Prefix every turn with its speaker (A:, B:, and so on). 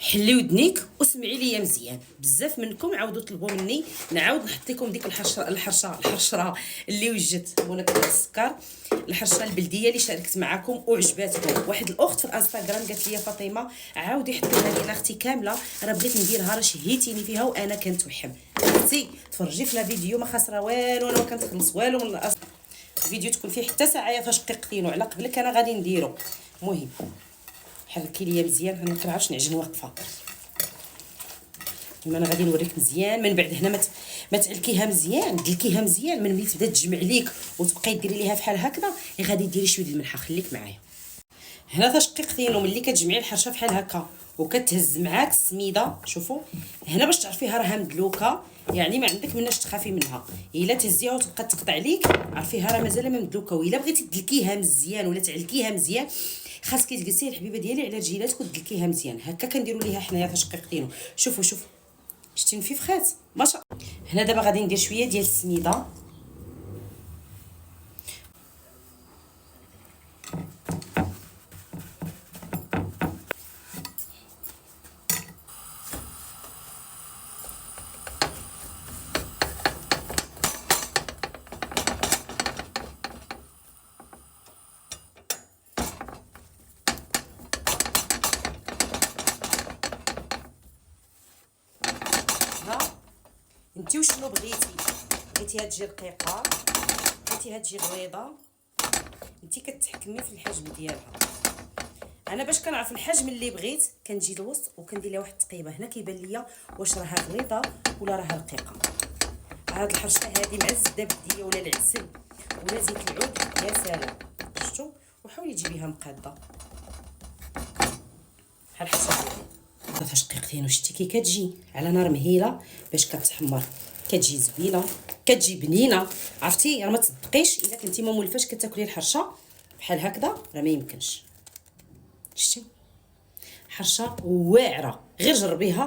A: حلي ودنيك وسمعي ليا مزيان. بزاف منكم عاودوا طلبوا مني نعاود نحط لكم ديك الحرشره اللي وجدت منكه السكر، الحرشه البلديه اللي شاركت معكم وعجباتكم. واحد الاخت في الانستغرام قالت لي فاطمه عاودي حطيها لينا اختي كامله، راه بغيت نديرها، راه شهيتيني فيها وانا كنتوحم. اختي تفرجي في الفيديو ما خاسره والو، انا ما كنتخلص والو من الفيديو، تكون فيه حتى ساعه يا تشقيقتينو على قبلك انا غادي نديرو. المهم حركي ليا مزيان، انا ما كنعرفش نعجن واقفه. انا غادي نوريك مزيان من بعد. هنا ما تعلكيها مزيان، دلكيها مزيان من ملي تبدا تجمع ليك وتبقاي ديري ليها بحال هكذا، غادي ديري شويه د الملحه. خليك معايا. هنا تشقيقتينو ملي كتجمعي الحرشه بحال هكا وكتهز معاك السميده، شوفوا هنا باش تعرفيها راها مدلوكه، يعني ما عندك مناش تخافي منها. الا تهزيها وتبقى تقطع عليك عرفيها راه مازال ما مدلوكه. والا بغيتي تدلكيها مزيان ولا تعلكيها مزيان خاصك تجلسي الحبيبه ديالي على رجيلاتك وتدلكيها مزيان. هكا كنديروا ليها حنايا تشقيقتينو. شوفوا شتي نفيفخات ما شاء الله. هنا دابا غادي ندير شويه ديال السميده. انتي وشنو بغيتي هتجي رقيقه، بغيتي هتجي غويضه، انتي كتحكمي في الحجم ديالها. انا باش كنعرف الحجم اللي بغيت كنجي للوسط وكندير لها واحد التقيبه. هنا كيبان ليا واش راها غليظه ولا راها رقيقه. هاد الحرشه هادي مع الزبده ولا العسل ولا زيت العود يا سلام. شفتوا؟ وحاولي تجيبيها مقاده بحال حسب تشقيقتين. شتي كي كتجي على نار مهيله باش كتحمر، كتجي زوينه، كتجي بنينه. عرفتي راه ما تصدقيش الا كنتي ما مولفاش كتاكلي الحرشه بحال هكذا راه ما يمكنش. شتي حرشه واعره، غير جربيها.